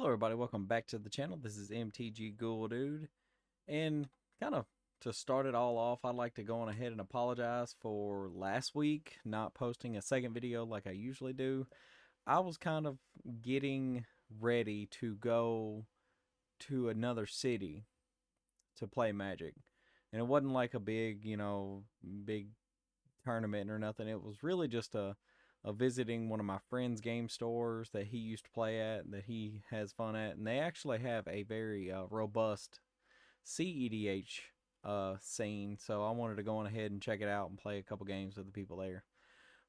Hello everybody, welcome back to the channel. This is MTG Ghoul Dude. And kind of to start it all off, I'd like to go on ahead and apologize for last week not posting a second video like I usually do. I was kind of getting ready to go to another city to play Magic. And it wasn't like a big, big tournament or nothing. It was really just a visiting one of my friend's game stores that he used to play at, that he has fun at, and they actually have a very robust CEDH scene. So I wanted to go on ahead and check it out and play a couple games with the people there.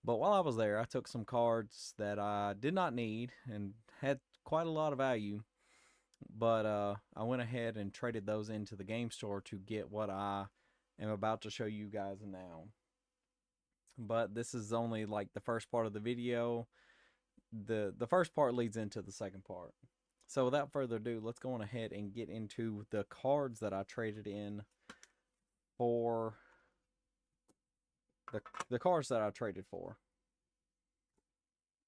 But while I was there, I took some cards that I did not need and had quite a lot of value. But I went ahead and traded those into the game store to get what I am about to show you guys now. But this is only like the first part of the video. The first part leads into the second part. So without further ado, let's go on ahead and get into the cards that I traded in for the cards that I traded for.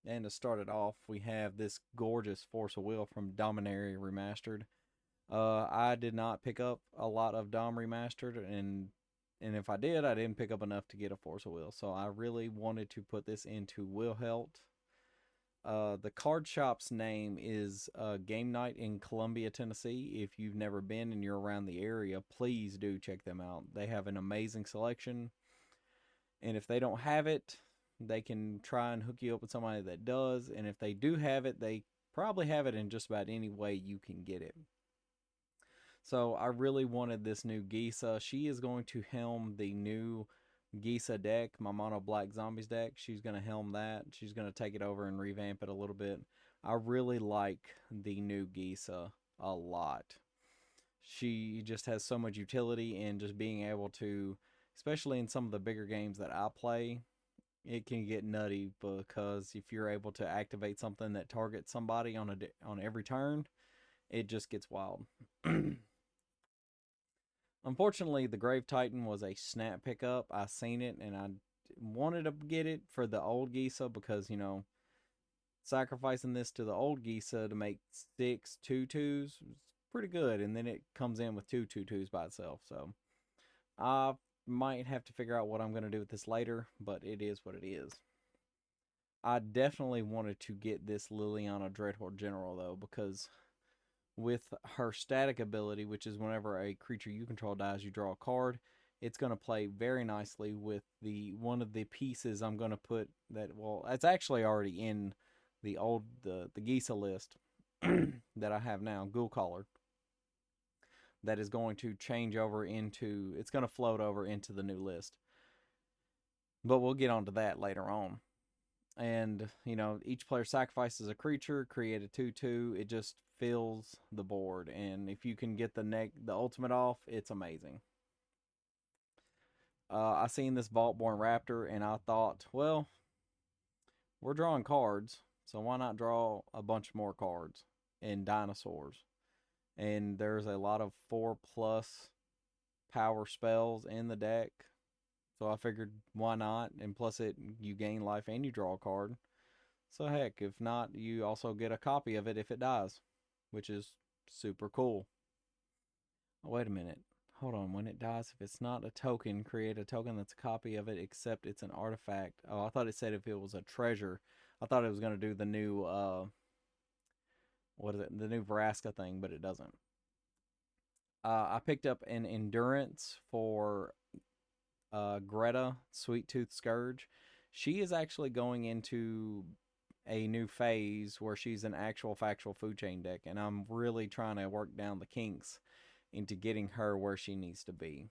And to start it off, we have this gorgeous Force of Will from Dominaria Remastered. I did not pick up a lot of Dom Remastered, and if I did, I didn't pick up enough to get a Force of Will. So I really wanted to put this into Wilhelt. The card shop's name is Game Night in Columbia, Tennessee. If you've never been and you're around the area, please do check them out. They have an amazing selection. And if they don't have it, they can try and hook you up with somebody that does. And if they do have it, they probably have it in just about any way you can get it. So I really wanted this new Gisa. She is going to helm the new Gisa deck, my Mono Black Zombies deck. She's going to helm that. She's going to take it over and revamp it a little bit. I really like the new Gisa a lot. She just has so much utility, and just being able to, especially in some of the bigger games that I play, it can get nutty because if you're able to activate something that targets somebody on every turn, it just gets wild. Unfortunately, the Grave Titan was a snap pickup. I seen it and I wanted to get it for the old Gisa because, sacrificing this to the old Gisa to make 6 2/2s was pretty good. And then it comes in with 2 2/2s by itself. So I might have to figure out what I'm going to do with this later, but it is what it is. I definitely wanted to get this Liliana Dreadhorde General, though, because with her static ability, which is whenever a creature you control dies, you draw a card. It's going to play very nicely with the one of the pieces I'm going to put that, well, it's actually already in the Gisa list that I have now, Ghoul Caller, that is going to change over into, it's going to float over into the new list. But we'll get onto that later on. And, each player sacrifices a creature, create a 2/2. It just fills the board. And if you can get the ultimate off, it's amazing. I seen this Vaultborn Raptor, and I thought, well, we're drawing cards, so why not draw a bunch more cards and dinosaurs? And there's a lot of 4+ power spells in the deck. So I figured, why not? And plus, you gain life and you draw a card. So heck, if not, you also get a copy of it if it dies, which is super cool. Oh, wait a minute. Hold on. When it dies, if it's not a token, create a token that's a copy of it, except it's an artifact. Oh, I thought it said if it was a treasure. I thought it was going to do the new, what is it? The new Vraska thing, but it doesn't. I picked up an Endurance for Greta, Sweet Tooth Scourge. She is actually going into a new phase where she's an actual factual food chain deck, and I'm really trying to work down the kinks into getting her where she needs to be.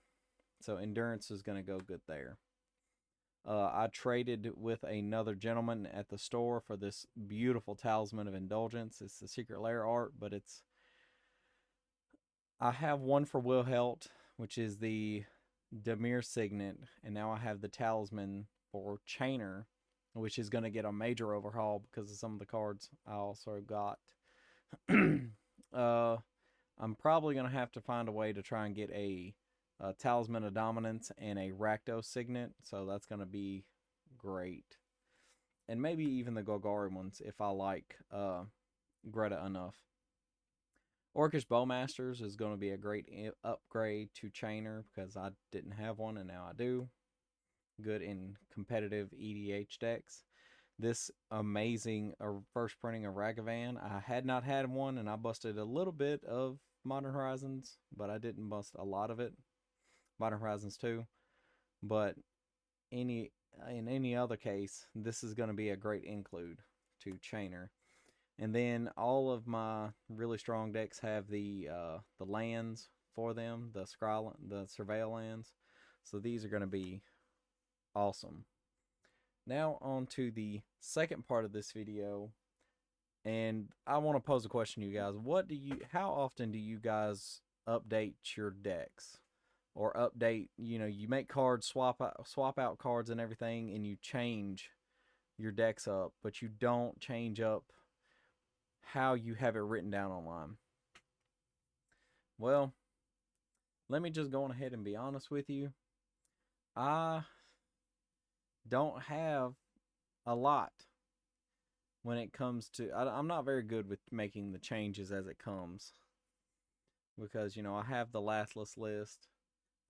So Endurance is going to go good there. I traded with another gentleman at the store for this beautiful Talisman of Indulgence. It's the Secret Lair art, but I have one for Wilhelt, which is the Dimir Signet, and now I have the Talisman for Chainer, which is going to get a major overhaul because of some of the cards I also got. I'm probably going to have to find a way to try and get a Talisman of Dominance and a Rakdos Signet, so that's going to be great. And maybe even the Golgari ones if I like Greta enough. Orcish Bowmasters is going to be a great upgrade to Chainer because I didn't have one and now I do. Good in competitive EDH decks. This amazing first printing of Ragavan. I had not had one and I busted a little bit of Modern Horizons, but I didn't bust a lot of it. Modern Horizons 2. But in any other case, this is going to be a great include to Chainer. And then all of my really strong decks have the lands for them, the Surveil lands. So these are going to be awesome. Now on to the second part of this video, and I want to pose a question to you guys. How often do you guys update your decks? Or update, you make cards, swap out cards and everything, and you change your decks up, but you don't change up how you have it written down online. Well, let me just go on ahead and be honest with you. I don't have a lot when it comes to... I'm not very good with making the changes as it comes. Because, I have the Lathliss list.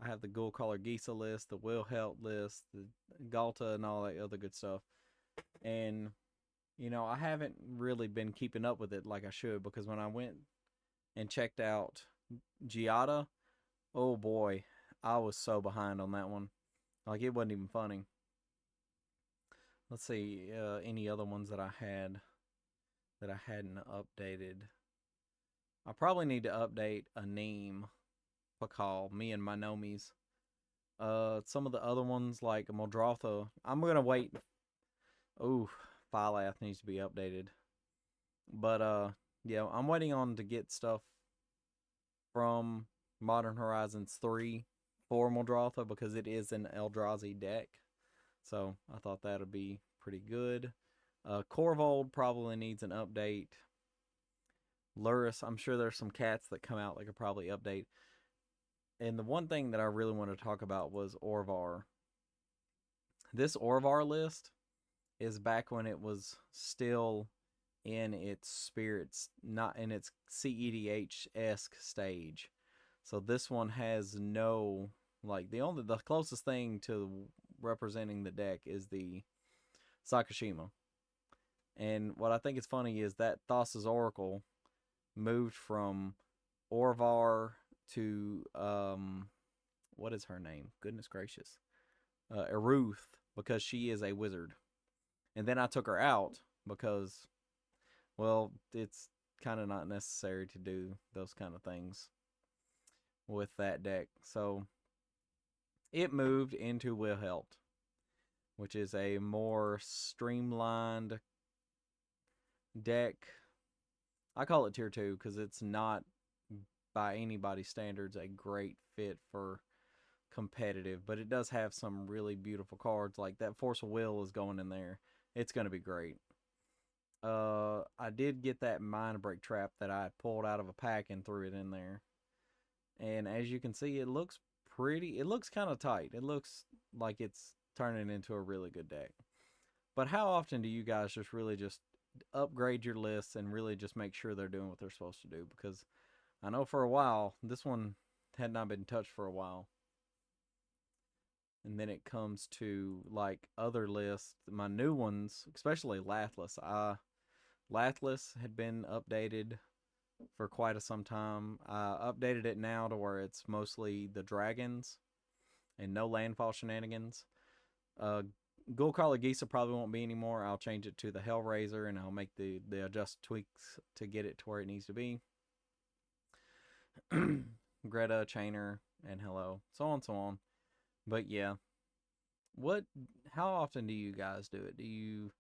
I have the Ghoul-Caller Gisa list, the Wilhelt list, the Ghalta, and all that other good stuff. And, I haven't really been keeping up with it like I should, because when I went and checked out Giada, oh boy, I was so behind on that one. Like, it wasn't even funny. Let's see, any other ones that I had that I hadn't updated. I probably need to update a name. Pakal, me and my nomies. Some of the other ones like Muldrotha, I'm gonna wait. Ooh, Phylath needs to be updated. But yeah, I'm waiting on to get stuff from Modern Horizons 3 for Muldrotha because it is an Eldrazi deck. So I thought that would be pretty good. Korvold probably needs an update. Lurrus, I'm sure there's some cats that come out that could probably update. And the one thing that I really wanted to talk about was Orvar. This Orvar list is back when it was still in its spirits, not in its CEDH-esque stage. So this one has no, like, the closest thing to representing the deck is the Sakashima. And what I think is funny is that Thassa's Oracle moved from Orvar to what is her name? Goodness gracious. Eruth, because she is a wizard. And then I took her out because, well, it's kind of not necessary to do those kind of things with that deck. So it moved into Wilhelt, which is a more streamlined deck. I call it tier 2 because it's not, by anybody's standards, a great fit for competitive, but it does have some really beautiful cards. Like that Force of Will is going in there. It's going to be great. I did get that Mind Break Trap that I pulled out of a pack and threw it in there. And as you can see, it looks pretty. It looks kind of tight. It looks like it's turning into a really good deck. But how often do you guys just really just upgrade your lists and really just make sure they're doing what they're supposed to do? Because I know for a while, this one had not been touched for a while. And then it comes to like other lists, my new ones, especially Lathliss. Lathliss had been updated for quite some time. I updated it now to where it's mostly the dragons and no landfall shenanigans. Ghoul-Caller Gisa probably won't be anymore. I'll change it to the Hellraiser and I'll make the adjust tweaks to get it to where it needs to be. Greta, Chainer, and Hello, so on and so on. But yeah, how often do you guys do it? Do you,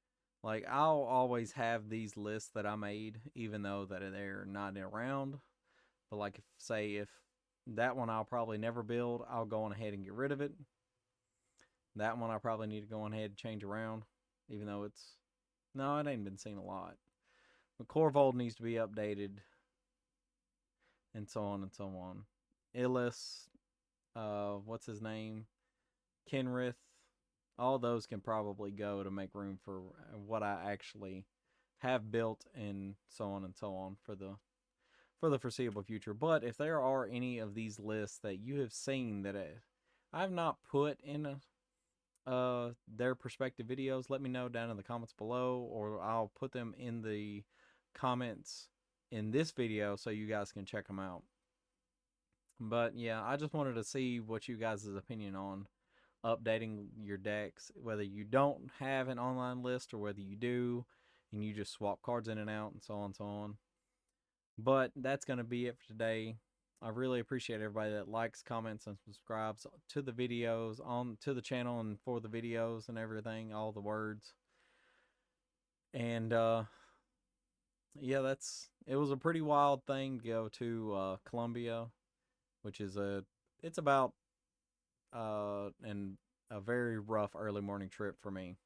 like, I'll always have these lists that I made, even though that they're not around. But like, if that one I'll probably never build, I'll go on ahead and get rid of it. That one I probably need to go on ahead and change around, even though it ain't been seen a lot. But Korvold needs to be updated, and so on and so on. Illis, what's his name? Kenrith, all those can probably go to make room for what I actually have built, and so on and so on for the for the foreseeable future. But if there are any of these lists that you have seen that I've not put in their perspective videos, let me know down in the comments below, or I'll put them in the comments in this video so you guys can check them out. But yeah, I just wanted to see what you guys' opinion on updating your decks, whether you don't have an online list or whether you do and you just swap cards in and out and so on and so on. But that's going to be it for today. I really appreciate everybody that likes, comments, and subscribes to the videos, to the channel, and for the videos and everything, all the words. And yeah, it was a pretty wild thing to go to Colombia, which is it's about and a very rough early morning trip for me.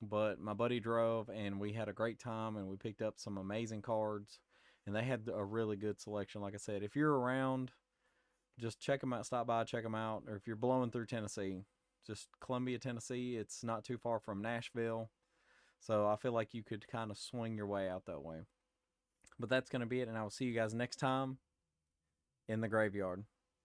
But my buddy drove and we had a great time, and we picked up some amazing cards, and they had a really good selection. Like I said, if you're around, just check them out, stop by, check them out. Or if you're blowing through Tennessee, just Columbia, Tennessee. It's not too far from Nashville, so I feel like you could kind of swing your way out that way. But that's going to be it, and I will see you guys next time in the graveyard.